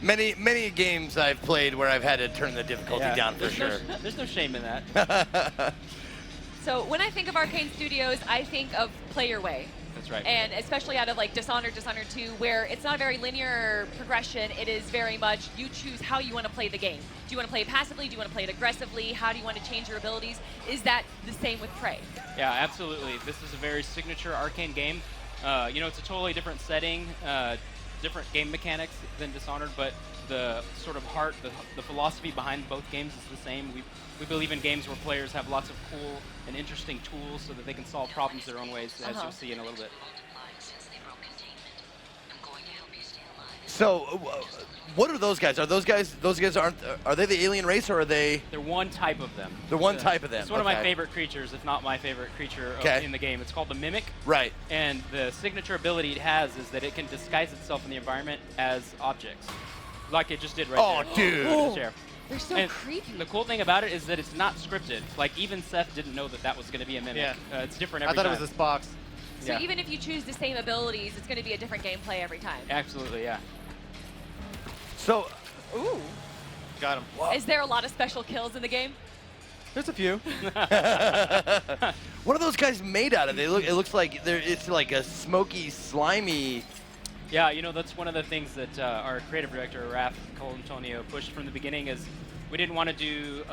Many games I've played where I've had to turn the difficulty down for sure. There's no shame in that. So when I think of Arcane Studios, I think of play your way. That's right. And especially out of like Dishonored 2, where it's not a very linear progression. It is very much you choose how you want to play the game. Do you want to play it passively? Do you want to play it aggressively? How do you want to change your abilities? Is that the same with Prey? Yeah, absolutely. This is a very signature Arcane game. It's a totally different setting, different game mechanics than Dishonored, but the sort of heart, the philosophy behind both games is the same. We believe in games where players have lots of cool and interesting tools so that they can solve problems their own ways, as you'll see in a little bit. So, what are those guys? Are those guys are they the alien race or are they? They're one type of them. They're one type of them. It's one of my favorite creatures, if not my favorite creature in the game. It's called the Mimic. Right. And the signature ability it has is that it can disguise itself in the environment as objects, like it just did right there. Oh, dude. They're so creepy. The cool thing about it is that it's not scripted. Like, even Seth didn't know that was going to be a Mimic. Yeah. It's different every time. I thought time. it was this box. So even if you choose the same abilities, it's going to be a different gameplay every time. Absolutely, yeah. So, ooh. Got him. Is there a lot of special kills in the game? There's a few. What are those guys made out of? It looks like it's like a smoky, slimy. Yeah, that's one of the things that our creative director, Raph Colantonio, pushed from the beginning is we didn't want to do,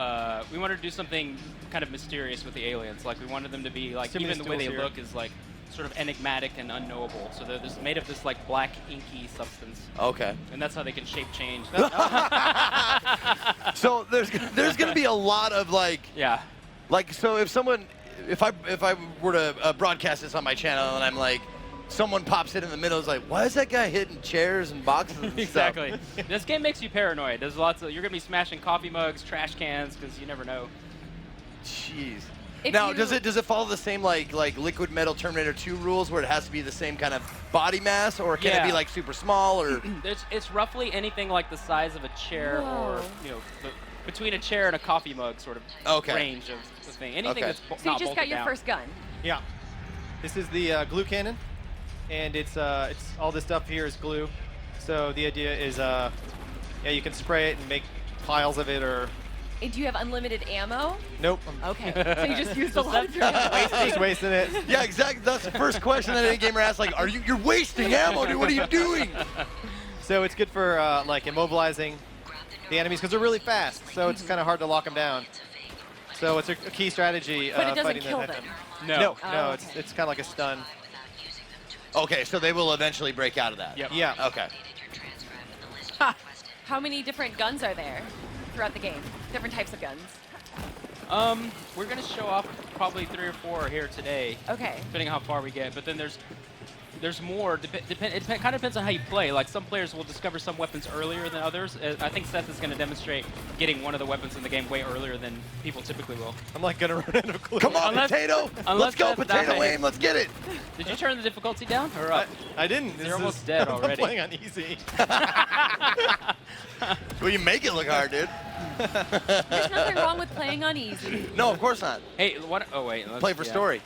we wanted to do something kind of mysterious with the aliens. Like, we wanted them to be, like, even the way they look is, like, sort of enigmatic and unknowable. So they're made of this, like, black, inky substance. Okay. And that's how they can shape change. So there's going to be a lot of, like... Yeah. Like, so if I were to broadcast this on my channel and I'm like, someone pops in the middle, it's like, why is that guy hitting chairs and boxes and exactly. stuff? This game makes you paranoid. There's lots of, you're gonna be smashing coffee mugs, trash cans, because you never know. Jeez. Now, does it follow the same like Liquid Metal Terminator 2 rules where it has to be the same kind of body mass, or can it be like super small, or? It's roughly anything like the size of a chair, or between a chair and a coffee mug sort of range of the thing. Anything that's not bolted down. So you just got your first gun. Yeah. This is the glue cannon. And it's all this stuff here is glue. So the idea is, you can spray it and make piles of it, or. And do you have unlimited ammo? Nope. Okay. So you just used a lot of your ammo. Just wasting it. Yeah, exactly. That's the first question that any gamer asks. Like, you're wasting ammo, dude? What are you doing? So it's good for like immobilizing the enemies because they're really fast. So it's kind of hard to lock them down. So it's a key strategy. But it doesn't fighting kill them. them. No. Oh, It's kind of like a stun. Okay, so they will eventually break out of that. Yep. Yeah. Okay. How many different guns are there throughout the game? Different types of guns. We're gonna show off probably 3 or 4 here today. Okay. Depending on how far we get, but then there's more. It kind of depends on how you play. Like, some players will discover some weapons earlier than others. I think Seth is going to demonstrate getting one of the weapons in the game way earlier than people typically will. I'm like gonna run out of glue. Come on, Potato! Let's go, Potato Aim! Let's get it! Did you turn the difficulty down or up? I didn't. You're almost dead already. I'm playing on easy. Well, you make it look hard, dude. There's nothing wrong with playing on easy. No, of course not. Hey, what? Oh wait. Play for story.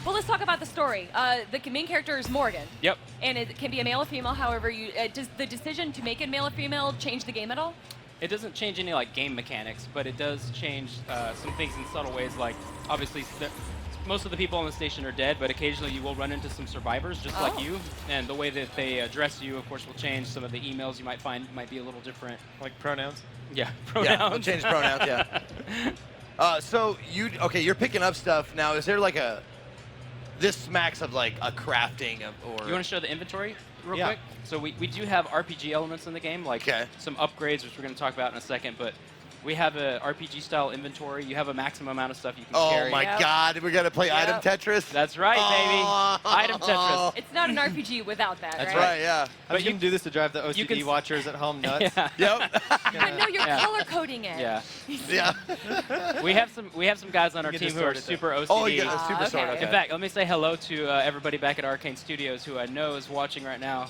Well, let's talk about the story. The main character is Morgan. Yep. And it can be a male or female, however you... does the decision to make it male or female change the game at all? It doesn't change any like game mechanics, but it does change some things in subtle ways. Like, obviously, most of the people on the station are dead, but occasionally you will run into some survivors just like you. And the way that they address you, of course, will change. Some of the emails you might find might be a little different. Like pronouns? Yeah, pronouns. Yeah, we'll change pronouns, yeah. So, you're picking up stuff. Now, is there like this smacks of like a crafting or... You want to show the inventory real quick? So we do have RPG elements in the game, like some upgrades, which we're going to talk about in a second, but we have a RPG-style inventory. You have a maximum amount of stuff you can carry. Oh my God, we're going to play Item Tetris? That's right, baby. Item Tetris. It's not an RPG without that, That's right, yeah. But you can do this to drive the OCD watchers at home nuts. Yep. But no, you're color coding it. Yeah. Yeah. we have some guys on our team who are super OCD. Oh, you got a super sword. In fact, let me say hello to everybody back at Arcane Studios who I know is watching right now.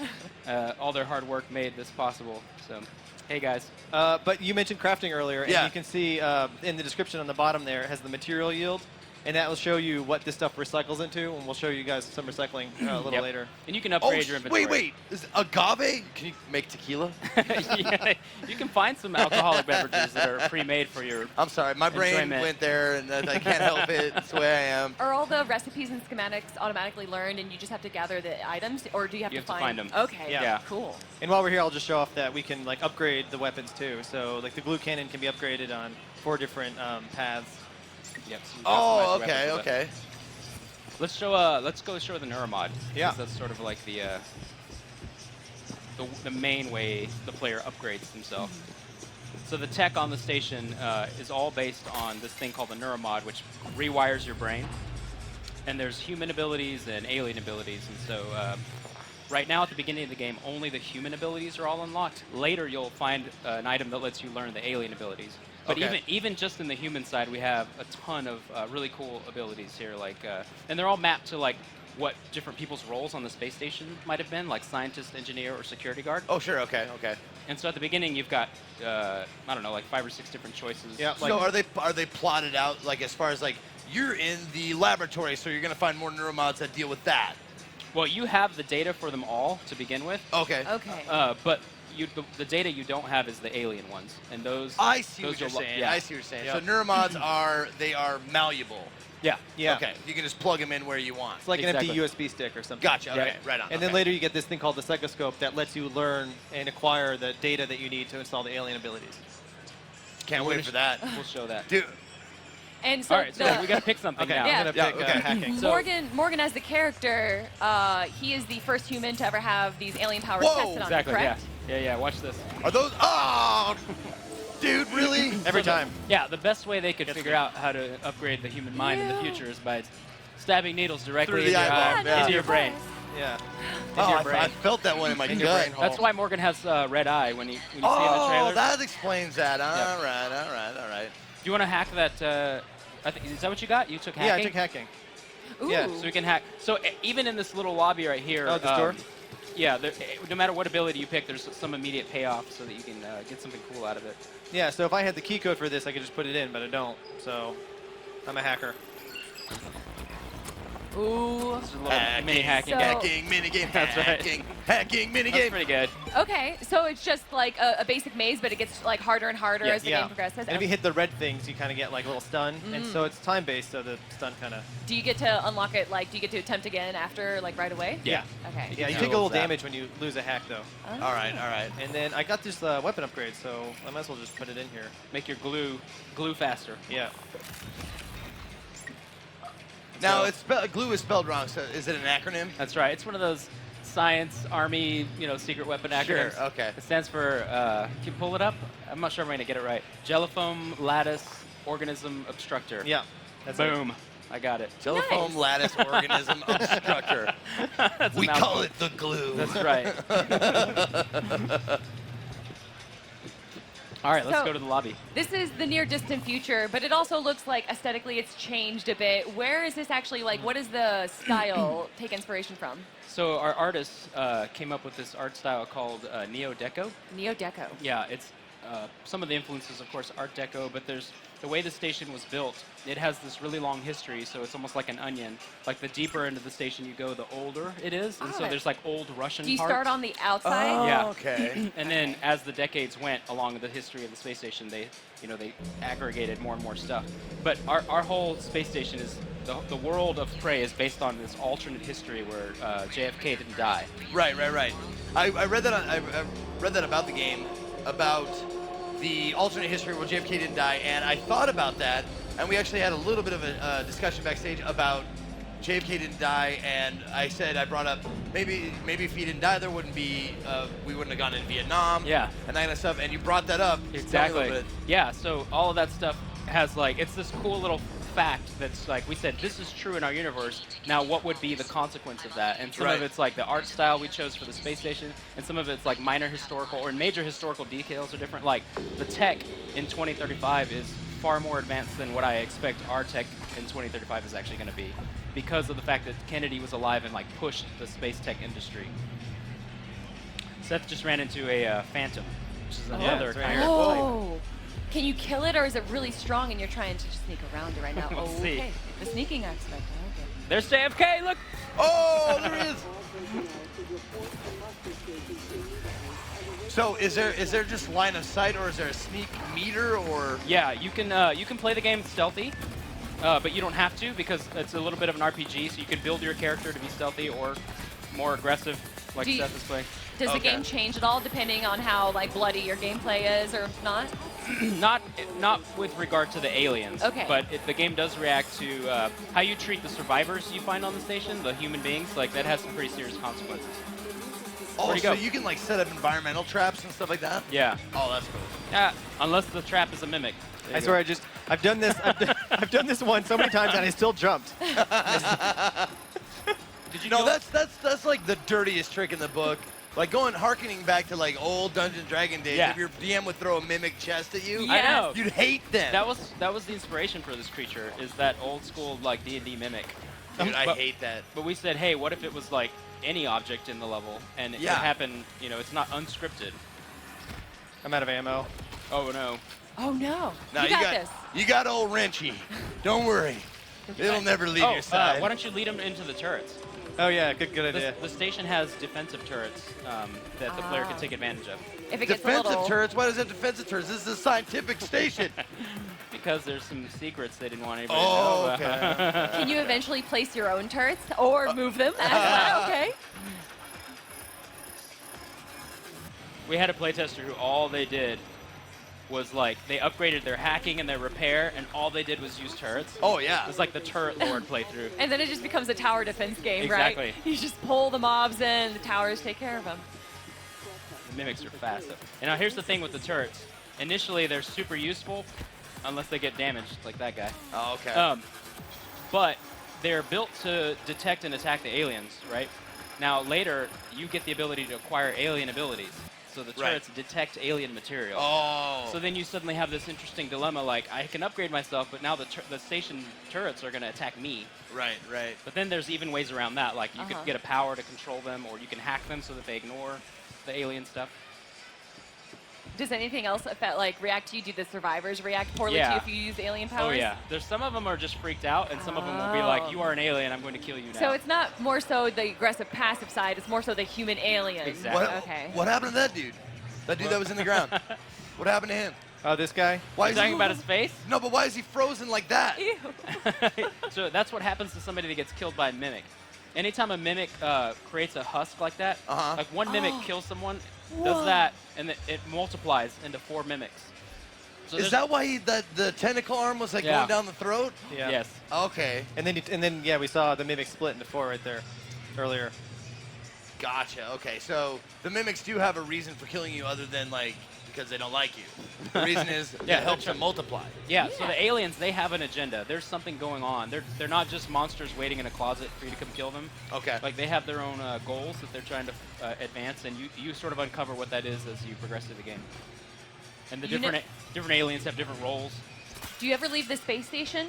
All their hard work made this possible. So, hey guys. But you mentioned crafting earlier, and you can see in the description on the bottom there, it has the material yield. and that will show you what this stuff recycles into, and we'll show you guys some recycling a little Yep. later. And you can upgrade your inventory. wait. Is agave? Can you make tequila? Yeah, you can find some alcoholic beverages that are pre-made for your. I'm sorry, my brain Enjoyment. went there, and I can't help it. It's the way I am. Are all the recipes and schematics automatically learned, and you just have to gather the items, or do you have You to have to find them. Okay, Yeah. cool. And while we're here, I'll just show off that we can like upgrade the weapons too. So like the glue cannon can be upgraded on 4 different paths. Yep, so you Oh, customize the weapons with it. okay. Let's go show the Neuromod. Yeah. 'Cause that's sort of like the main way the player upgrades himself. So the tech on the station is all based on this thing called the Neuromod, which rewires your brain. And there's human abilities and alien abilities, and so right now at the beginning of the game, only the human abilities are all unlocked. Later, you'll find an item that lets you learn the alien abilities. But Okay. even just in the human side, we have a ton of really cool abilities here, like, and they're all mapped to like what different people's roles on the space station might have been, like scientist, engineer, or security guard. Oh, sure. Okay. And so at the beginning, you've got I don't know, like 5 or 6 different choices. Yeah. So are they plotted out like as far as like you're in the laboratory, so you're gonna find more neuromods that deal with that? Well, you have the data for them all to begin with. Okay. Okay. But the data you don't have is the alien ones, and those. I see those what you're are saying. yeah. I see what you're saying. Yep. So neuromods are malleable. Yeah. Yeah. Okay. You can just plug them in where you want. It's like Exactly. an empty USB stick or something. Gotcha. Yeah. Okay. Right on. And then later you get this thing called the psychoscope that lets you learn and acquire the data that you need to install the alien abilities. Can't wait for that, We'll show that. dude. And so All right, so the, we got to pick something Okay, now. Yeah. I'm gonna pick okay. hacking. So- Morgan as the character, he is the first human to ever have these alien powers Whoa! tested on him, Exactly. Yeah. correct? Yeah. Watch this. Are those? Oh, dude, really? Every time. Yeah. The best way they could Gets figure me. out how to upgrade the human mind in the Yeah. future is by stabbing needles directly Through in the your eyeball, eye, yeah. into your brain. Yeah. Oh, your I brain. felt that one in my In your gut. brain hole. That's why Morgan has red eye when you see in the Oh, trailer. that explains that. Yep. All right. Do you want to hack that? Is that what you got? You took hacking. Yeah, I took hacking. Ooh. Yeah, So we can hack. So even in this little lobby right here. Oh, this door? Yeah. No matter what ability you pick, there's some immediate payoff so that you can get something cool out of it. Yeah, so if I had the key code for this, I could just put it in, but I don't. So I'm a hacker. Ooh. This is a little mini hacking. So- Hacking minigame. That's right. Hacking That's minigame. pretty good. Okay, so it's just like a basic maze, but it gets like harder and harder Yeah. as the game progresses. And if you hit the red things, you kind of get like a little stun, and so it's time-based, so the stun kind of. Do you get to unlock it? Like, do you get to attempt again after, like, right away? Yeah. Okay. Yeah, you Yeah, take a little zap. damage when you lose a hack, though. Oh. All right. And then I got this weapon upgrade, so I might as well just put it in here. Make your glue faster. Yeah. Now, So- glue is spelled wrong. So is it an acronym? That's right. It's one of those science, army, secret weapon acronyms. Sure. Okay. It stands for, can you pull it up? I'm not sure I'm going to get it right. Jellifoam Lattice Organism Obstructor. Yeah. That's it. Boom. I got it. Telephone Nice. lattice organism obstructor. That's a We call mouthful. it the glue. That's right. All right, let's So- go to the lobby. This is the near distant future, but it also looks like aesthetically it's changed a bit. Where is this actually, like, what is the style take inspiration from? So our artists came up with this art style called Neo Deco. Neo-Deco. Yeah, it's some of the influences, of course, Art Deco, but there's the way the station was built. It has this really long history, so it's almost like an onion. Like the deeper into the station you go, the older it is, and so Ah. there's like old Russian Do you parts. start on the outside? Oh, Yeah. okay. And then as the decades went along the history of the space station, they aggregated more and more stuff. But our whole space station is the world of Prey is based on this alternate history where JFK didn't die. Right. I read that. I read that about the game, about the alternate history where JFK didn't die, and I thought about that, and we actually had a little bit of a discussion backstage about JFK didn't die, and I brought up maybe if he didn't die, there wouldn't be we wouldn't have gone into Vietnam. Yeah. And that kind of stuff, and you brought that up. Tell me a Exactly. little bit. Yeah, so all of that stuff has it's this cool little fact that's like we said this is true in our universe. Now what would be the consequence of that? And some Right. of it's like the art style we chose for the space station, and some of it's like minor historical or major historical details are different. Like the tech in 2035 is far more advanced than what I expect our tech in 2035 is actually going to be, because of the fact that Kennedy was alive and pushed the space tech industry. Seth just ran into a Phantom, which is another it's right kind here. of Oh. Can you kill it, or is it really strong and you're trying to just sneak around it right now? We'll see. Okay. The sneaking aspect. Okay. There's JFK. Look. Oh, there he is. So is there just line of sight, or is there a sneak meter, or? Yeah, you can play the game stealthy, but you don't have to because it's a little bit of an RPG. So you can build your character to be stealthy or more aggressive, like Seth is playing. Does the Okay. game change at all depending on how like bloody your gameplay is or not? Not with regard to the aliens. Okay. But the game does react to how you treat the survivors you find on the station, the human beings. Like that has some pretty serious consequences. Oh, Where'd he so go? you can like set up environmental traps and stuff like that? Yeah. Oh, that's cool. Yeah. Unless the trap is a mimic. There I you swear, go. I've done this. I've done this one so many times, and I still jumped. Did you No, know? that's like the dirtiest trick in the book. Like harkening back to like old Dungeon Dragon days. Yeah. If your DM would throw a mimic chest at you, I know. you'd hate them. That was the inspiration for this creature. Is that old school like D&D mimic? Dude, I But- hate that. But we said, hey, what if it was like any object in the level, and it Yeah. could happen? You know, it's not unscripted. I'm out of ammo. Oh no. Oh no. No, you got this. You got old Wrenchy. Don't worry. It'll never leave your side. Why don't you lead them into the turrets? Oh yeah, good idea. The station has defensive turrets that the player can Ah. take advantage of. If it gets a Defensive little... turrets? Why does it have defensive turrets? This is a scientific station. Because there's some secrets they didn't want anybody Oh, to know. okay. Can you eventually place your own turrets or move them? Okay. We had a playtester who all they did was like they upgraded their hacking and their repair, and all they did was use turrets. Oh, It yeah. was like the turret lord playthrough. And then it just becomes a tower defense game, Exactly. right? You just pull the mobs in, the towers take care of them. The mimics are fast. And now here's the thing with the turrets. Initially, they're super useful, unless they get damaged, like that guy. Oh, okay. But they're built to detect and attack the aliens, right? Now later, you get the ability to acquire alien abilities. So the Right. turrets detect alien material. Oh. So then you suddenly have this interesting dilemma, like I can upgrade myself, but now the station turrets are going to attack me. Right, right. But then there's even ways around that, like you Uh-huh. could get a power to control them, or you can hack them so that they ignore the alien stuff. Does anything else affect, like react to you? Do the survivors react poorly to Yeah. you if you use alien powers? Oh yeah, there's some of them are just freaked out, and some of them will be like, Oh. "You are an alien. I'm going to kill you now." So it's not more so the aggressive passive side, it's more so the human alien. Exactly. Okay. What happened to that dude? That dude that was in the ground. What happened to him? Oh, this guy? Why You're is talking he, about his face. No, but why is he frozen like that? Ew. So that's what happens to somebody that gets killed by a mimic. Anytime a mimic creates a husk like that, Uh-huh. like one mimic kills someone, does that, and it multiplies into 4 mimics. So Is there's- that why the tentacle arm was like Yeah. going down the throat? Yeah. Yes. Okay. And then yeah, we saw the mimic split into 4 right there earlier. Gotcha. Okay, so the mimics do have a reason for killing you other than like because they don't like you. The reason is Yeah, it helps they're them multiply. Yeah, so the aliens, they have an agenda. There's something going on. They're not just monsters waiting in a closet for you to come kill them. Okay. Like they have their own goals that they're trying to advance, and you sort of uncover what that is as you progress through the game. And the You know- different aliens have different roles. Do you ever leave the space station?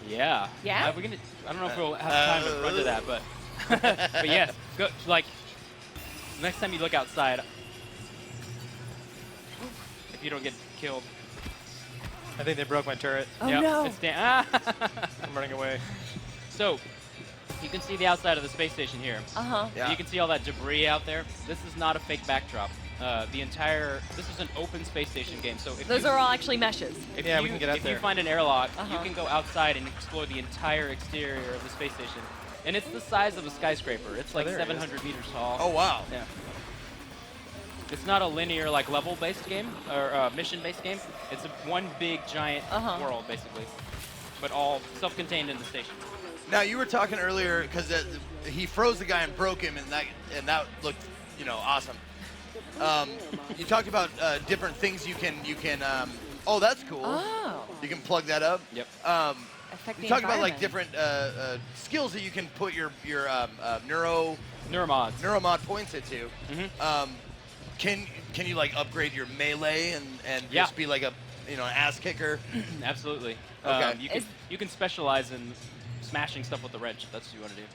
Yeah. Yeah? We're gonna, I don't know if we'll have time to run to that, but but yes, go, like next time you look outside, if you don't get killed. I think they broke my turret. Oh Yep, no. it's I'm running away. So you can see the outside of the space station here. Uh-huh. Yeah. You can see all that debris out there. This is not a fake backdrop. This is an open space station game. So if Those you, are all actually meshes. if Yeah, you, we can get out if there. you find an airlock, you Uh-huh. can go outside and explore the entire exterior of the space station. And it's the size of a skyscraper. It's like there it is. 700 meters tall. Oh wow. Yeah. It's not a linear, like level-based game or mission-based game. It's one big giant Uh-huh. world, basically, but all self-contained in the station. Now you were talking earlier because he froze the guy and broke him, and that looked, awesome. You talked about different things you can. Oh, that's cool. Oh. You can plug that up. Yep. Affect You the talk about like environment. different skills that you can put your Neuromods. neuromod points into. Mhm. Can you like upgrade your melee and Yeah. just be like an ass kicker? Absolutely. Okay. You can specialize in smashing stuff with the wrench if that's what you want to do.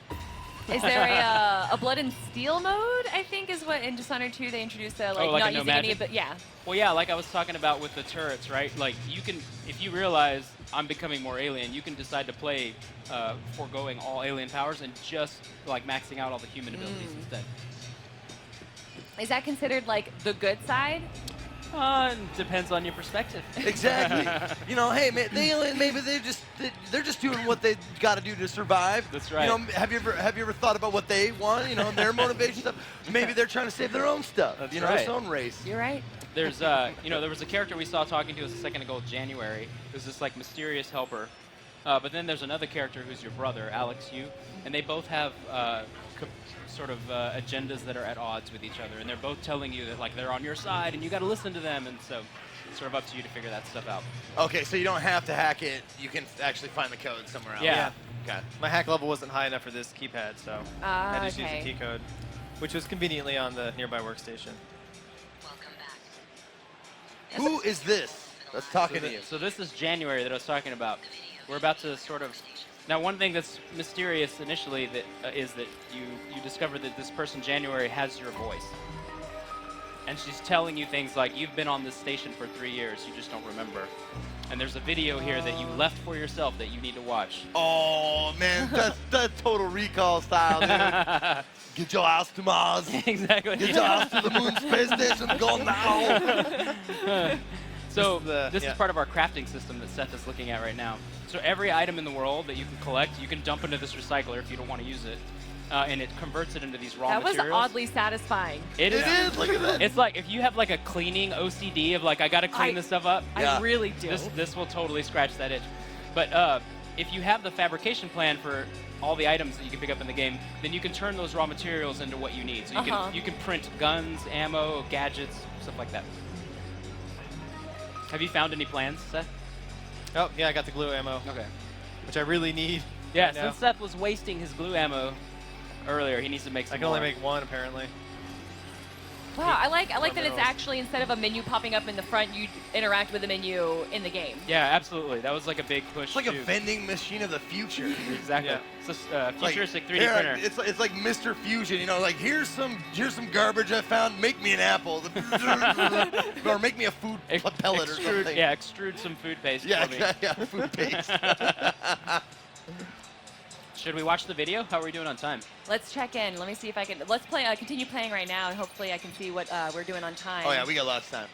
Is there a Blood and Steel mode? I think is what in Dishonored 2 they introduced. Like, like not a no using any magic? of the yeah. Well, yeah, like I was talking about with the turrets, right? Like you can, if you realize I'm becoming more alien, you can decide to play foregoing all alien powers and just like maxing out all the human abilities instead. Is that considered like the good side? Depends on your perspective. Exactly. You know, hey, man, maybe they're just doing what they got to do to survive. That's right. You know, have you ever thought about what they want? You know, their motivation stuff. Maybe they're trying to save their own stuff. That's you know, right. their own race. You're right. There's, you know, there was a character we saw talking to us a second ago, January. There's this like mysterious helper, but then there's another character who's your brother, Alex Yu, and they both have sort of agendas that are at odds with each other, and they're both telling you that like they're on your side and you got to listen to them, and so it's sort of up to you to figure that stuff out. Okay, so you don't have to hack it. You can actually find the code somewhere else. Yeah. Okay. My hack level wasn't high enough for this keypad, so I just used okay. the key code, which was conveniently on the nearby workstation. Who is this that's talking to you? So this is January that I was talking about. We're about to sort of. Now, one thing that's mysterious initially that is that you discover that this person, January, has your voice. And she's telling you things like, you've been on this station for 3 years, you just don't remember. And there's a video here that you left for yourself that you need to watch. Oh, man, that's Total Recall style, dude. Get your ass to Mars. Exactly. Get your ass to the moon space station. Go now. So This is this is part of our crafting system that Seth is looking at right now. So every item in the world that you can collect, you can dump into this recycler if you don't want to use it. And it converts it into these raw That was materials. oddly satisfying. It is. It is. Look at that. It's like if you have like a cleaning OCD of like I gotta clean this stuff up. Yeah. I really do. This will totally scratch that itch. But if you have the fabrication plan for all the items that you can pick up in the game, then you can turn those raw materials into what you need. So you can print guns, ammo, gadgets, stuff like that. Have you found any plans, Seth? Oh, yeah, I got the glue ammo, Okay. which I really need. Yeah, right now. since Seth was wasting his glue ammo earlier, he needs to make some I can only more. make one, apparently. Wow, I like that it's minerals. actually instead of a menu popping up in the front, you interact with the menu in the game. Yeah, absolutely. That was like a big push. It's like a too. vending machine of the future. Exactly. Yeah. It's a Like, futuristic 3D here, printer. It's like Mr. Fusion, you know, like here's some garbage I found. Make me an apple, or make me a food pellet or something. Yeah, extrude some food paste Yeah, for me. yeah, food paste. Should we watch the video? How are we doing on time? Let's check in. Let me see if I can. Let's play. Continue playing right now, and hopefully I can see what we're doing on time. Oh yeah, we got lots of time.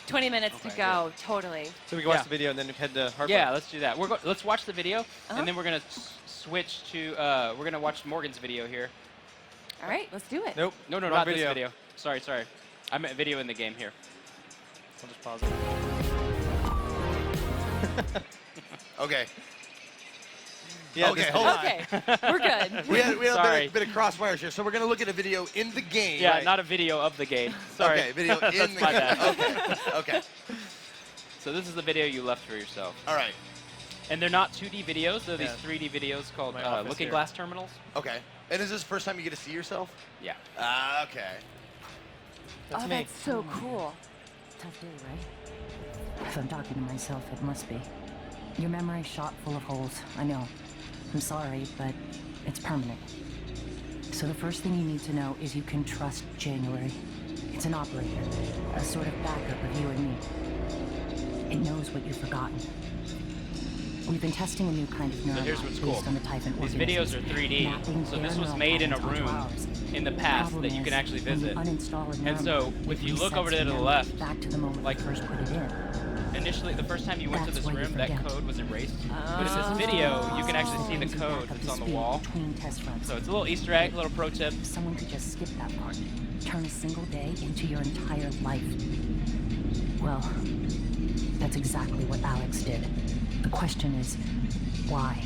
20 minutes to Okay, go. Totally. So we can watch Yeah. the video and then head to Hardware. Yeah, let's do that. Let's watch the video, and then we're gonna switch to. We're gonna watch Morgan's video here. All right, let's do it. Nope. No, wrong not video. this video. Sorry. I meant video in the game here. I'll just pause it. Okay. Yeah, Okay, this hold video. on. Okay, we're good. We had Sorry. a bit of crosswires here, so we're gonna look at a video in the game. Yeah, right? not a video of the game. Sorry. Okay, video in That's the my game. bad. Okay. So this is the video you left for yourself. All right. And they're not 2D videos, they're these Yeah. 3D videos called My office Looking here. Glass Terminals. Okay. And is this the first time you get to see yourself? Yeah. Okay. That's Oh, me. that's so cool. Tough day, right? If I'm talking to myself, it must be. Your memory's shot full of holes, I know. I'm sorry, but it's permanent. So the first thing you need to know is you can trust January. It's an operator, a sort of backup of you and me. It knows what you've forgotten. We've been testing a new kind of neuron here's what's based cool. on the Typhon These organisms, videos are 3D, mapping so their this was neural made in a patterns onto room ours. in the past Problem that you can is, actually when you visit. uninstall a And so, neuron, if it you look resets over there to the memory left, back to the moment like- you first put it in. Initially, the first time you went to That's this why you room, that forget. code was erased. But in this Oh. video, you can actually see the Brings you code back up that's to on the speed wall. between test runs. So it's a little Easter egg, little pro tip. If someone could just skip that part, turn a single day into your entire life. Well, that's exactly what Alex did. The question is, why?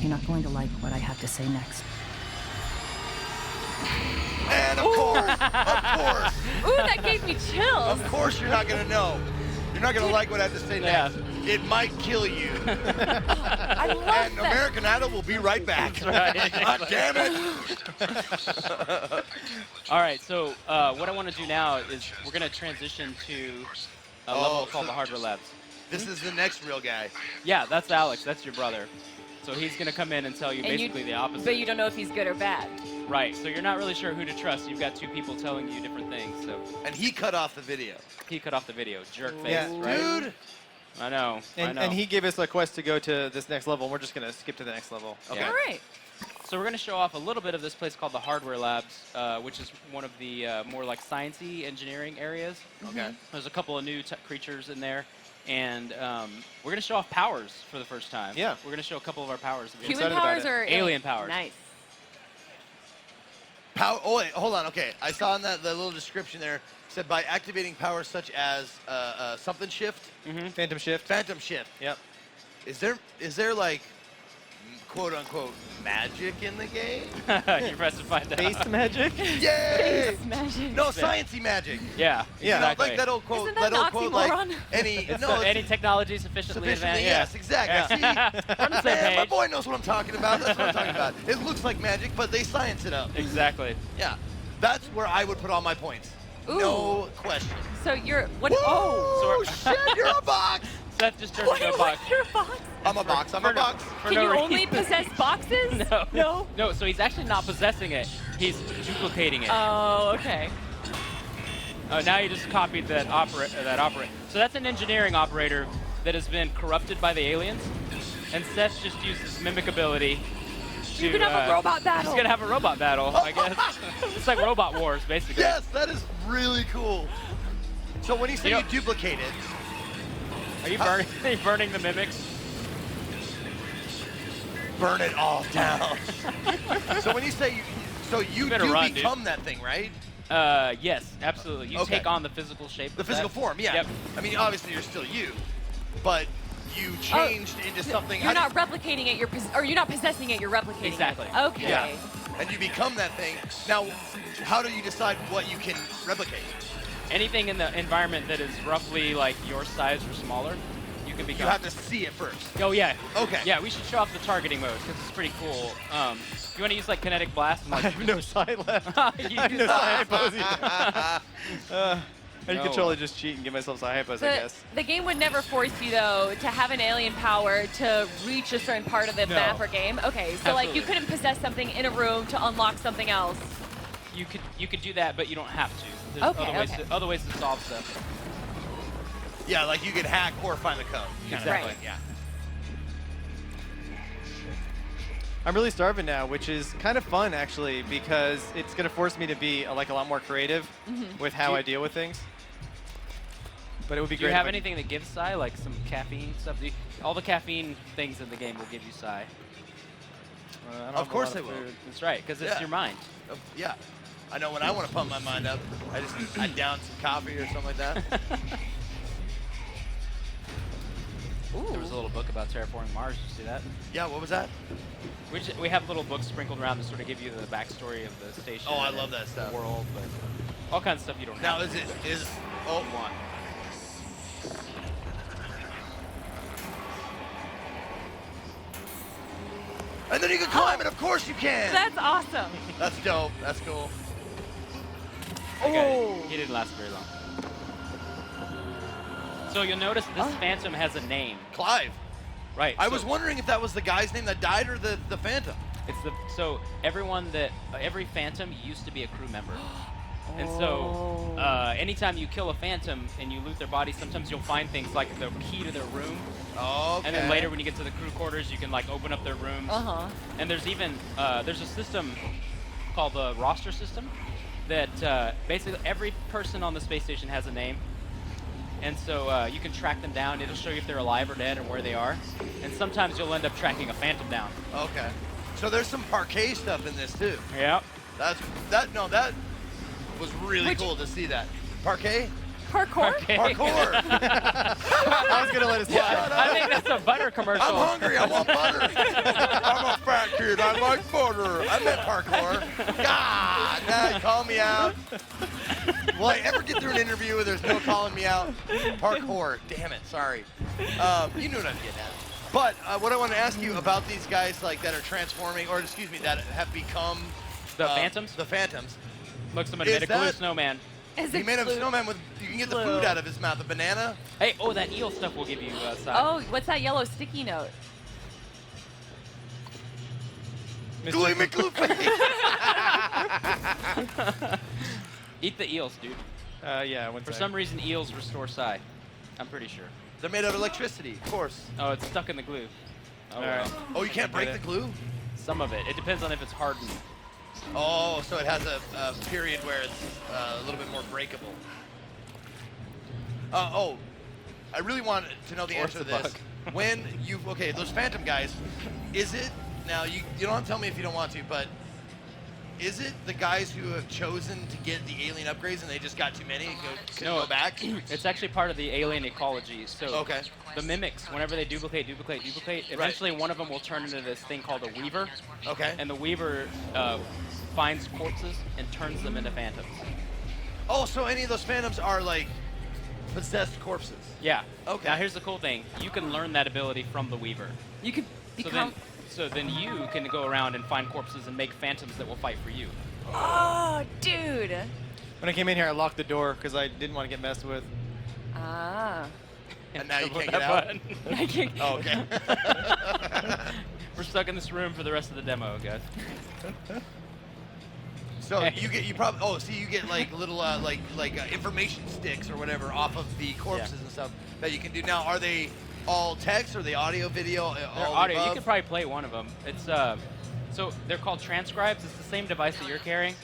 You're not going to like what I have to say next. And of course, Ooh, that gave me chills. of course you're not gonna know. You're not gonna like what I have to say Yeah. next. It might kill you. I love And that. American Idol will be right back. Right. God damn it. All right, so what I want to do now is we're going to transition to a level called the Hardware Labs. This is the next real guy. Yeah, that's Alex. That's your brother. So he's going to come in and tell you And basically the opposite. But you don't know if he's good or bad. Right. So you're not really sure who to trust. You've got two people telling you different things. So And he cut off the video. he cut off the video. Jerk face, Yeah. right? Dude. I know. I know. And he gave us a quest to go to this next level, and we're just going to skip to the next level. Okay. All right. So we're going to show off a little bit of this place called the Hardware Labs, which is one of the more like sciencey engineering areas. Okay. There's a couple of new creatures in there, and we're going to show off powers for the first time. Yeah. We're going to show a couple of our powers. Human excited about powers it. or Alien powers. Nice. Oh wait, hold on. Okay, I saw in that the little description there said by activating powers such as something shift, Phantom Shift. phantom shift. Yep. Is there like quote unquote magic in the game? You're pressed to find out. Base magic? Yay! Magic. No, sciencey magic. Yeah. Yeah. You know, like that old quote. Isn't that that old an quote, like oxymoron? any It's no, any it's technology sufficiently sufficiently. advanced. Yes, exactly. Yeah. See, We're on the same man, my page. boy knows what I'm talking about. That's what I'm talking about. It looks like magic, but they science it up. Exactly. Yeah, that's where I would put all my points. Ooh. No question. So you're what? Woo! Oh. So- Shit, you're a box. Seth just turned What? into a box. Your box? I'm a box. I'm a box. For Can no you reason. only possess boxes? No. No. No, so he's actually not possessing it. He's duplicating it. Oh, okay. Oh, now you just copied that operator. So that's an engineering operator that has been corrupted by the aliens. And Seth just used his mimic ability to... You can have a robot battle. He's going to have a robot battle, I guess. It's like Robot Wars, basically. Yes, that is really cool. So when you say You you know- duplicate it, Are you burning, are you burning the mimics? burn it all down. So when you say you better do run, dude. become that thing, right? Yes, absolutely. You Okay. take on the physical shape The of physical that. form, yeah. Yep. I mean, obviously you're still you, but you changed into something. You're not replicating it. Or you're not possessing it. You're replicating Exactly. it. Okay. Yeah. And you become that thing. Now, how do you decide what you can replicate? Anything in the environment that is roughly like your size or smaller, you can become. You have to see it first. Oh yeah. Okay. Yeah, we should show off the targeting mode because it's pretty cool. You want to use like kinetic blast and like. I have no sight left. You I have use no that. sight pose. I No. could totally just cheat and give myself side pose, I guess. The game would never force you though to have an alien power to reach a certain part of the No. map or game. Okay, so like you Absolutely. couldn't possess something in a room to unlock something else. You could do that, but you don't have to. There's Okay, other ways okay. other ways to solve stuff. Yeah, like you could hack or find the code. Kind of Exactly. thing, yeah. I'm really starving now, which is kind of fun actually, because it's going to force me to be like a lot more creative with how Do you- I deal with things. But it would be Do you great. have if I- anything that gives psi, like some caffeine stuff? All the caffeine things in the game will give you psi. I don't Of have a course lot they of will. food. That's right, because it's Yeah. your mind. Yeah. I know when I want to pump my mind up, I down some coffee or something like that. There was a little book about terraforming Mars. Did you see that? Yeah, what was that? We have little books sprinkled around to sort of give you the backstory of the station. Oh, I and love that stuff. The world, but all kinds of stuff you don't Now have. oh, one. And then you can climb it, of course you can. That's awesome. That's dope. That's cool. Okay, Oh. he didn't last very long. So you'll notice this phantom has a name. Clive. Right. I so was wondering if that was the guy's name that died or the Phantom. It's so every phantom used to be a crew member. And so anytime you kill a phantom and you loot their body, sometimes you'll find things like the key to their room. Okay. And then later when you get to the crew quarters, you can like open up their rooms. Uh-huh. And there's even there's a system called the roster system that basically every person on the space station has a name. And so you can track them down. It'll show you if they're alive or dead and where they are. And sometimes you'll end up tracking a phantom down. Okay. So there's some parquet stuff in this too. Yep. That was really cool to see that. Parquet? Parkour? Parkour. I was going to let it slide. I think that's a butter commercial. I'm hungry. I want butter. I'm a fat kid. I like butter. I meant parkour. God, now you call me out. Will I ever get through an interview where there's no calling me out? Parkour. Damn it. Sorry. You knew what I'm getting at. But what I want to ask you about these guys like that are transforming, or excuse me, that have become The phantoms? The Phantoms. Looks like Is made a glue that- snowman. Is He it made a blue? snowman with. You can get the Blue. food out of his mouth. A banana. Hey, that eel stuff will give you psi. Oh, what's that yellow sticky note? Gluey McGlueface. Eat the eels, dude. Yeah, one For sec. some reason, eels restore psi. I'm pretty sure. They're made out of electricity, of course. Oh, it's stuck in the glue. Oh, All right. well. Oh, you can't break it. the glue? Some of it. It depends on if it's hardened. Oh, so it has a period where it's a little bit more breakable. I really want to know the Or answer to it's a this. bug. When you those Phantom guys, is it now? You don't have to tell me if you don't want to, but is it the guys who have chosen to get the alien upgrades and they just got too many and go back? It's actually part of the alien ecology. So Okay. the mimics, whenever they duplicate, eventually one of them will turn into this thing called a weaver. Okay. And the weaver finds corpses and turns them into phantoms. Oh, so any of those Phantoms are like possessed corpses? Yeah. Okay. Now here's the cool thing. You can learn that ability from the weaver. You could become. So then you can go around and find corpses and make phantoms that will fight for you. Oh, dude. When I came in here, I locked the door because I didn't want to get messed with. Ah. And now you Double can't that get out? button. I can't- Oh, okay. We're stuck in this room for the rest of the demo, guys. So you get like little information sticks or whatever off of the corpses and stuff that you can do. Now, are they all text or are they audio, video? They're all audio. You above? could probably play one of them. It's so they're called transcribes. It's the same device that you're carrying,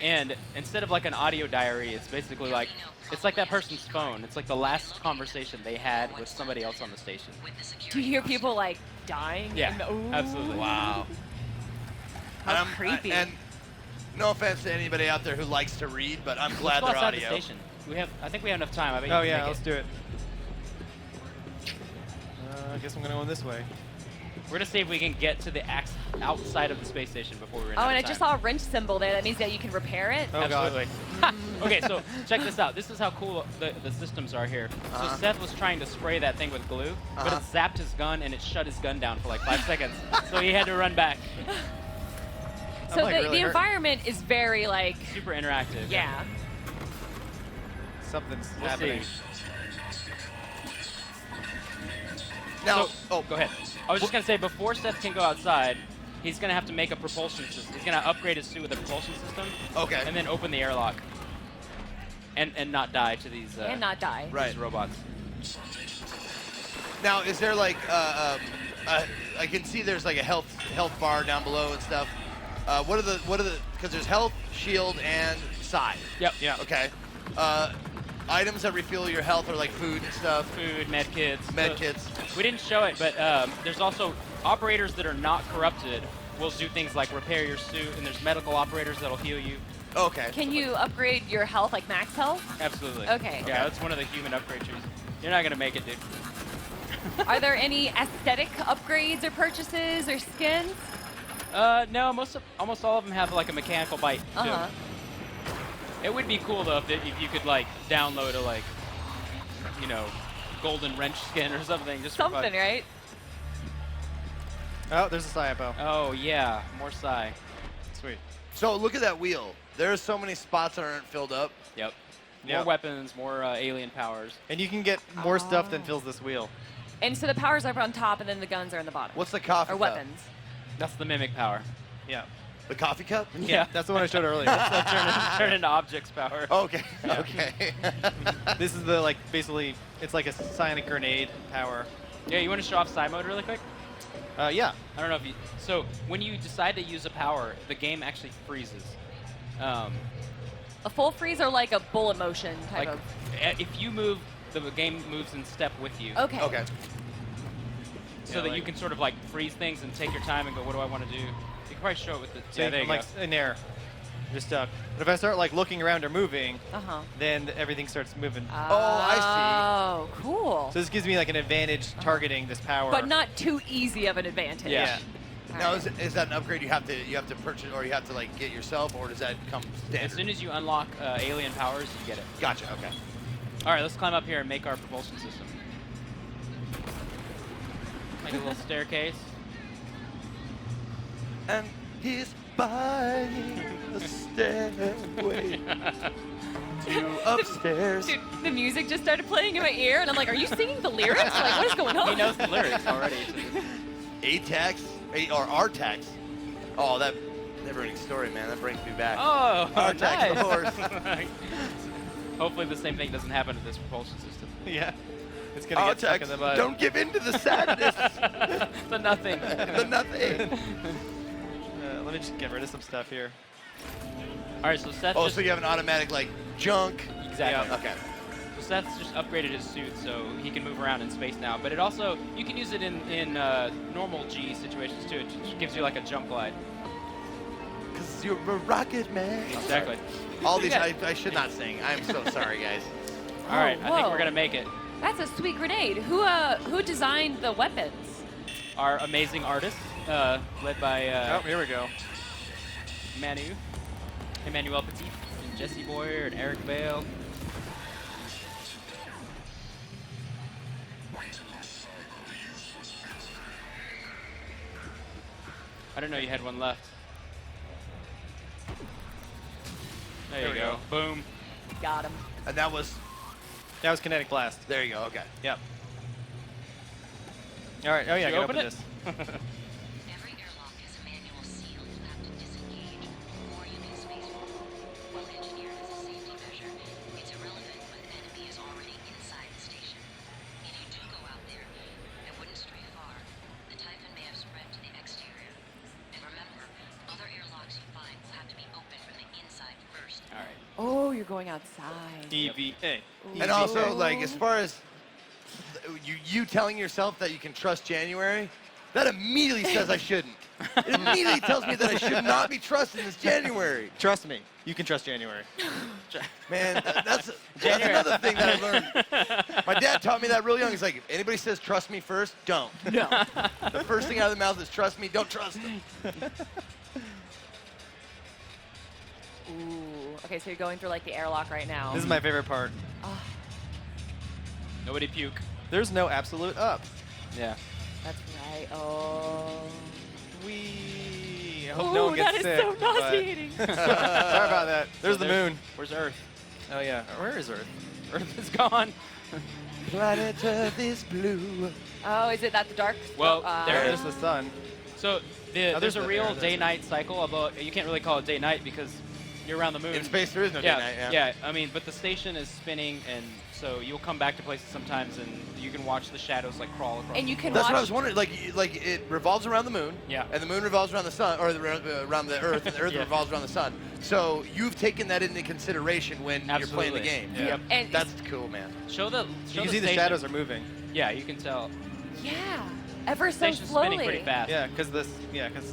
and instead of like an audio diary, it's basically like it's like that person's phone. It's like the last conversation they had with somebody else on the station. Do you hear people like dying? Yeah, in the- Ooh. absolutely. Wow. How And creepy. And no offense to anybody out there who likes to read, but I'm Let's glad go they're outside audio. the station. I think we have enough time. I bet you Oh can yeah, make let's it. do it. I guess I'm gonna go in this way. We're gonna see if we can get to the outside of the space station before we run Oh, out and I of just time. saw a wrench symbol there. That means that you can repair it. Oh god. Absolutely. Okay, so check this out. This is how cool the systems are here. So Seth was trying to spray that thing with glue, but it zapped his gun and it shut his gun down for like 5 seconds. So he had to run back. So like, the really hurt. environment is very like, Super interactive. yeah. Something's We'll happening. see. Now, So, go ahead. I was just gonna say before Seth can go outside, he's gonna have to make a propulsion system. He's gonna upgrade his suit with a propulsion system. Okay. And then open the airlock. And not die to these And not die. Right. these robots. Now, is there like I can see there's like a health bar down below and stuff. What are the because there's health, shield, and psi. Yep. Yeah. Okay. Items that refuel your health are like food and stuff. Food, med kits. Med kits. We didn't show it, but there's also operators that are not corrupted will do things like repair your suit, and there's medical operators that'll heal you. Okay. Can you upgrade your health, like max health? Absolutely. Okay. Yeah, that's one of the human upgrade trees. You're not gonna make it, dude. Are there any aesthetic upgrades or purchases or skins? No, almost all of them have like a mechanical bite too. Uh-huh. It would be cool though if you could like download a like, you know, golden wrench skin or something just for fun. Something, right? Oh, there's a Sciapo. Oh yeah, more psi. Sweet. So look at that wheel. There are so many spots that aren't filled up. Yep. More Yep. weapons, more alien powers. And you can get more stuff than fills this wheel. And so the powers are up on top, and then the guns are on the bottom. What's the coffee Or cup? weapons. That's the mimic power. Yeah. The coffee cup? Yeah. That's the one I showed earlier. Turn into objects power. Okay. Okay. This is the basically it's like a sonic grenade power. Yeah, you want to show off psi mode really quick? Yeah. I don't know if you. So when you decide to use a power, the game actually freezes. A full freeze or like a bullet motion type Like of. if you move, the game moves in step with you. Okay. Okay. So Yeah, that you like- can sort of like freeze things and take your time and go, what do I want to do? You can probably show it with the. So Yeah, there you I'm go. in there. Just stuck. But if I start looking around or moving, Uh-huh. then everything starts moving. Oh, cool. So this gives me like an advantage targeting this power. But not too easy of an advantage. Yeah. All Now, right. is that an upgrade you have to purchase or you have to like get yourself, or does that come standard? As soon as you unlock alien powers, you get it. Gotcha. Okay. All right, let's climb up here and make our propulsion system. Make a little staircase. And he's buying a stairway to upstairs. Dude, the music just started playing in my ear, and I'm like, are you singing the lyrics? Like, what is going on? He knows the lyrics already. A-tax, or R-tax. Oh, that never-ending story, man. That brings me back. Oh, Artax nice. the horse. Hopefully the same thing doesn't happen to this propulsion system. Yeah. It's gonna get stuck in the mud. Don't give in to the sadness. The nothing. The nothing. Let me just get rid of some stuff here. All right, so Seth. Oh, just, so you have an automatic like junk. exactly. Yeah. Okay. So Seth's just upgraded his suit, so he can move around in space now. But it also you can use it in normal G situations too. It just gives you like a jump glide. Cause you're a rocket man. Exactly. All these Yeah. I should not sing. I'm so sorry, guys. All right, I think whoa. we're gonna make it. That's a sweet grenade. Who designed the weapons? Our amazing artist, led by Oh, here we go. Emmanuel Petit, and Jesse Boyer, and Eric Vale. I didn't know you had one left. There you we go. Boom. Got him. And that was That was kinetic blast. there. You go. Okay. Yep. All right. Oh yeah, I Should can we open open it? this. Every airlock has a manual seal you have to disengage before you can spacewalk. While engineered as a safety measure, it's irrelevant when the enemy is already inside the station. If you do go out there, it wouldn't stray far. The Typhon may have spread to the exterior. And remember, other airlocks you find will have to be opened from the inside first. All right. Oh, you're going outside. EVA. And also, like, as far as you telling yourself that you can trust January, that immediately says I shouldn't. It immediately tells me that I should not be trusting this January. Trust me, you can trust January. Man, that's another thing that I learned. My dad taught me that real young. He's like, if anybody says trust me first, don't. No. The first thing out of the mouth is trust me, don't trust them. Ooh. Okay, so you're going through like the airlock right now. This is my favorite part. Nobody puke. There's no absolute up. Yeah. That's right. Oh. We hope Ooh, no one gets that is sick. so but- nauseating. Sorry about that. There's the moon. Where's Earth? Oh yeah. Where is Earth? Earth is gone. Planet Earth is blue. Oh, is it that the dark? Well, there There's the sun. So there's there's a the- real there it is. day-night cycle, although you can't really call it day-night because you're around the moon. In space, there is no yeah, day night. yeah. I mean, but the station is spinning, and so you'll come back to places sometimes, and you can watch the shadows like crawl across. And you can That's watch. what I was wondering. Like it revolves around the moon. Yeah. And the moon revolves around the sun, or around the Earth, and the Earth Yeah. revolves around the sun. So you've taken that into consideration when you're playing the Absolutely. game. Yeah. Yep. And That's cool, man. Show the. You Show can see the station. shadows are moving. Yeah, you can tell. yeah, ever The so station's slowly. spinning pretty fast. Yeah, because the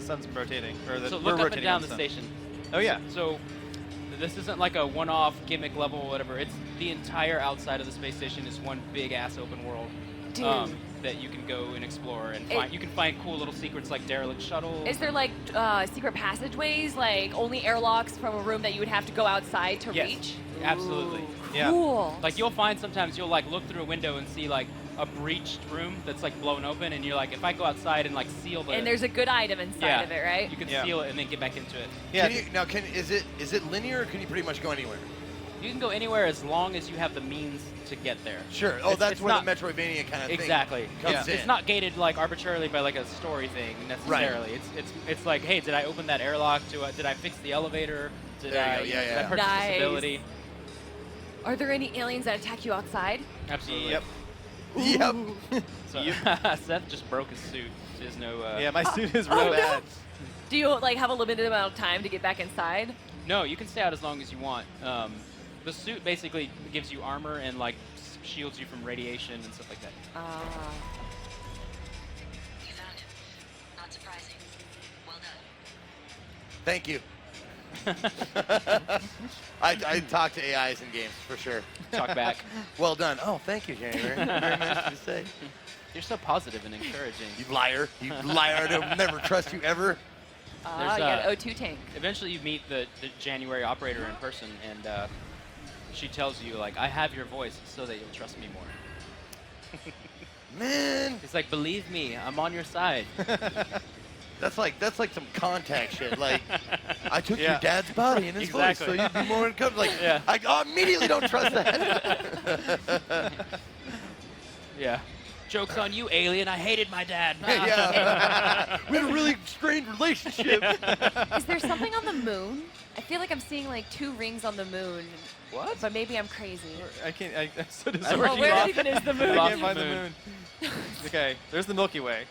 sun's rotating, or the So we're look up and rotating down on the sun. station. Oh yeah. So this isn't like a one-off gimmick level or whatever. It's the entire outside of the space station is one big ass open world Dude. that you can go and explore and It- find. You can find cool little secrets like derelict shuttles. Is there like secret passageways, like only airlocks from a room that you would have to go outside to Yes, reach? absolutely. Ooh, Yeah. Cool. Like you'll find sometimes you'll like look through a window and see like a breached room that's like blown open, and you're like, if I go outside and like seal the and there's a good item inside yeah, of it, right? You can Yeah. seal it and then get back into it. Yeah. Is it linear, or can you pretty much go anywhere? You can go anywhere as long as you have the means to get there. Sure. Oh, It's- that's it's where not- the Metroidvania kind of Exactly. thing comes It's, in. it's not gated like arbitrarily by like a story thing necessarily. It's like, hey, did I open that airlock? Did I fix the elevator? Did There you I go. Yeah, did yeah. I purchase Nice. this ability? Are there any aliens that attack you outside? Absolutely. Yep. Yep. So Seth just broke his suit. There's no. Yeah, my suit is really Oh, no. bad. Do you like have a limited amount of time to get back inside? No, you can stay out as long as you want. The suit basically gives you armor and like shields you from radiation and stuff like that. You found him. Not surprising. Well done. Thank you. I talk to AIs in games for sure. Talk back. Well done. Oh, thank you, January. Very nice of you to say. You're so positive and encouraging. You liar. You liar. I'll never trust you ever. There's, You got an O2 tank. Eventually, you meet the January operator in person, and she tells you like, "I have your voice, so that you'll trust me more." Man, It's like, believe me, I'm on your side. that's like some contact shit. Like, I took Yeah. your dad's body in his Exactly. voice, so you'd be more uncomfortable. Like, Yeah. I immediately don't trust that. Yeah. Joke's on you, alien. I hated my dad. Yeah. We had a really strained relationship. Is there something on the moon? I feel like I'm seeing like 2 rings on the moon. What? But maybe I'm crazy. I can't. I'm so Well, disoriented. Well, where even is the I moon? lost can't the find the moon. moon. Okay, there's the Milky Way.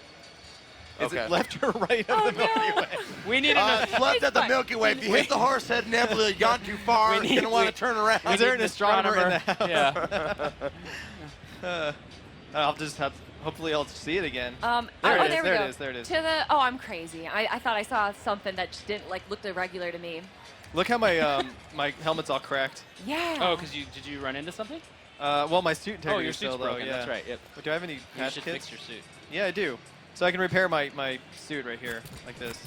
Is Okay. it left or right of Oh, the Milky no. Way? We need It's an left at the fine. Milky Way. If you hit the horse head nebula, you've gone too far. We You're need- going to want we- to turn around. Is there an astronomer in the house? Yeah. I'll just have. Hopefully, I'll see it again. There oh, it is, there we there go. it is, there it is. To the, oh, I'm crazy. I thought I saw something that just didn't like look irregular to me. Look how my my helmet's all cracked. Yeah. Oh, because did you run into something? Well, my suit integrity Oh, your is still suit's low. broken. Yeah. That's right. Yep. But do I have any You patch should kits? fix your suit. Yeah, I do. So I can repair my suit right here, like this.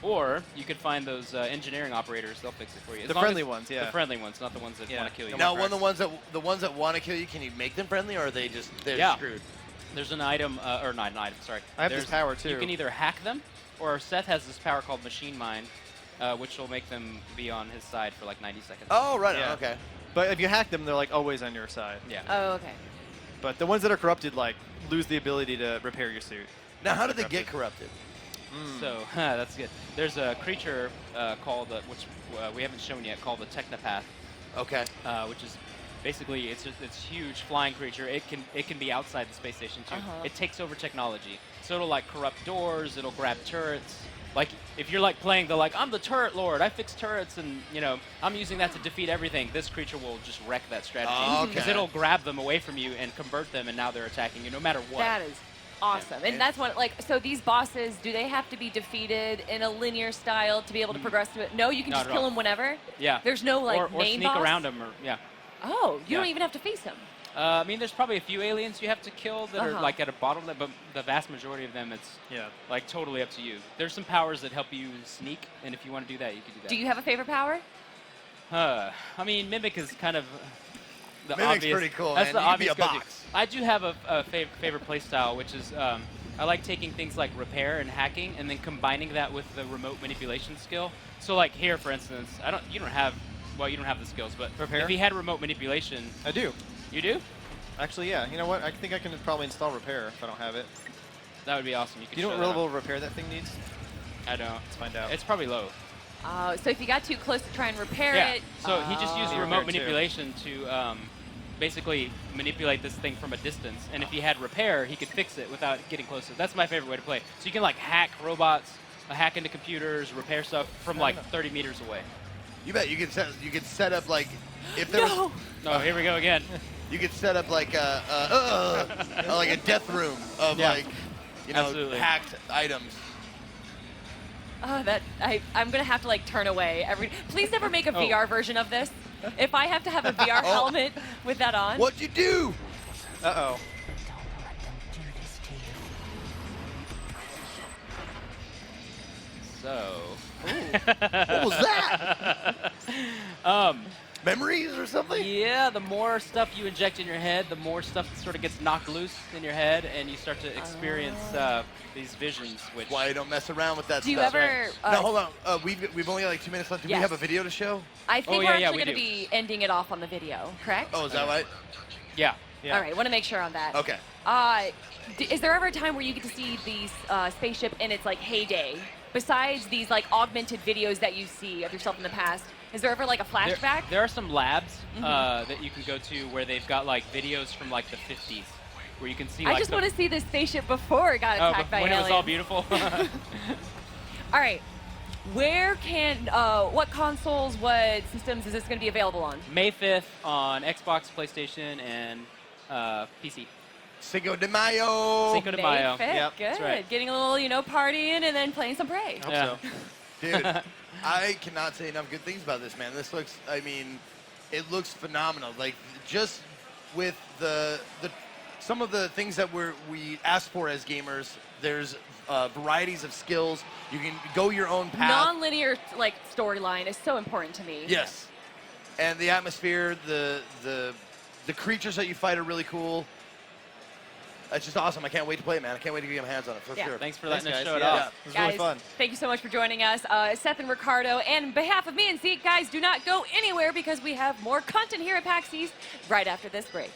Or you could find those engineering operators. They'll fix it for you. As The long friendly as- ones, yeah. The friendly ones, not the ones that Yeah. want to kill you. No, Now, one of the ones that want to kill you, can you make them friendly, or are they just they're Yeah. screwed? There's an item, or not an item, sorry. I have this There's- power, too. You can either hack them, or Seth has this power called Machine Mind, which will make them be on his side for like 90 seconds. Oh, right. Yeah. Okay. But if you hack them, they're like always on your side. Yeah. Oh, okay. But the ones that are corrupted, like, lose the ability to repair your suit. Now, how did they get corrupted? So, that's good. There's a creature called, which we haven't shown yet, called the Technopath, Okay. which is basically it's huge flying creature. It can be outside the space station too. Uh-huh. It takes over technology, so it'll like corrupt doors. It'll grab turrets. Like if you're like playing the I'm the turret lord. I fix turrets, and I'm using that to defeat everything. This creature will just wreck that strategy because Okay. it'll grab them away from you and convert them, and now they're attacking you no matter what. That is awesome. And that's what, so these bosses, do they have to be defeated in a linear style to be able to progress to it? No, you can Not just at kill all. them whenever? Yeah. There's no, like, or main sneak boss? around them, or yeah. Oh, you don't Yeah. even have to face them. I mean, there's probably a few aliens you have to kill that are Uh-huh. like at a bottleneck, but the vast majority of them, it's Yeah. like totally up to you. There's some powers that help you sneak, and if you want to do that, you can do that. Do you have a favorite power? I mean, Mimic is kind of the Mimic's obvious. pretty cool, That's man. the You could be obvious a go-to. box. I do have a favorite play style, which is I like taking things like repair and hacking, and then combining that with the remote manipulation skill. So, like here, for instance, you don't have the skills, but Repair? if he had remote manipulation, I do. you do? Actually, yeah. You know what? I think I can probably install repair if I don't have it. That would be awesome. You could. You know show what that level off. of repair that thing needs? I don't. Let's find out. It's probably low. So if you got too close to try and repair Yeah. it. So he just used Oh. remote Repair too. manipulation to basically manipulate this thing from a distance. And if he had repair, he could fix it without getting closer. That's my favorite way to play. So you can like hack robots, hack into computers, repair stuff from like 30 meters away. You bet you could set up like if there No. was Oh, here we go again. you could set up like like a death room of Yeah. like Absolutely. hacked items. Oh, I'm gonna have to like turn away every. Please never make a Oh. VR version of this. If I have to have a VR Oh. helmet with that on. What'd you do? Uh-oh. Don't let them do this to you. So. What was that? Memories or something? Yeah, the more stuff you inject in your head, the more stuff sort of gets knocked loose in your head, and you start to experience these visions. Which Why you don't mess around with that Do you stuff? ever? No, hold on. We've only got like 2 minutes left. Do we Yes. have a video to show? I think Oh, we're yeah, yeah, actually we gonna do. be ending it off on the video, correct? Oh, is that right? Yeah. Yeah. All right, want to make sure on that. Okay. Is there ever a time where you get to see these spaceship in its like heyday? Besides these like augmented videos that you see of yourself in the past, is there ever like a flashback? There are some labs that you can go to where they've got like videos from like the 50s, where you can see. I like just the, want to see this spaceship before it got Oh, attacked but by when aliens. it was all beautiful. All right, where can what consoles, what systems is this going to be available on? May 5th on Xbox, PlayStation, and PC. Cinco de Mayo. Cinco de May Mayo. 5th. Yep, Good. that's right. Getting a little, partying and then playing some Prey. I hope Yeah. so. Dude, I cannot say enough good things about this, man. This looks, I mean, it looks phenomenal. Like, just with the some of the things that we ask for as gamers, there's varieties of skills. You can go your own path. Non-linear like storyline is so important to me. Yes. And the atmosphere, the creatures that you fight are really cool. It's just awesome. I can't wait to play it, man. I can't wait to get my hands on it, for Yeah. sure. Thanks for Thanks, letting us guys. show it Yeah. off. It was Guys, really fun. thank you so much for joining us. Seth and Ricardo, and on behalf of me and Zeke, guys, do not go anywhere because we have more content here at PAX East right after this break.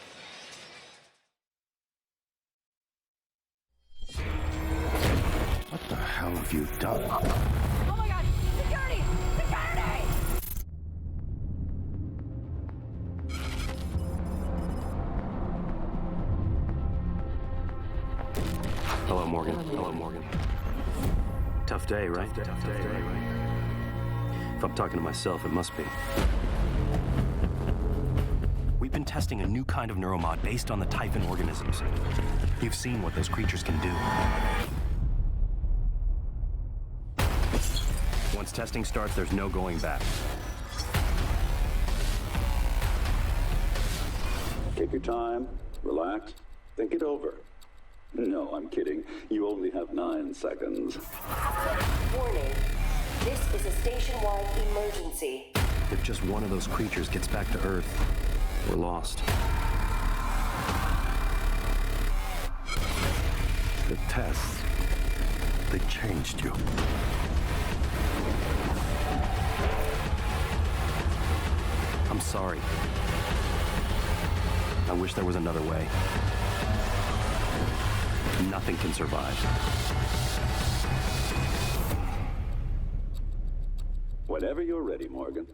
hell have you done? Oh my god! Security! Security! Hello, Morgan. Hello, Morgan. Tough day, right? Tough day, right? If I'm talking to myself, it must be. We've been testing a new kind of neuromod based on the Typhon organisms. You've seen what those creatures can do. Once testing starts, there's no going back. Take your time, relax, think it over. No, I'm kidding. You only have 9 seconds. Warning. This is a station-wide emergency. If just one of those creatures gets back to Earth, we're lost. The tests, they changed you. I'm sorry. I wish there was another way. Nothing can survive. Whenever you're ready, Morgan.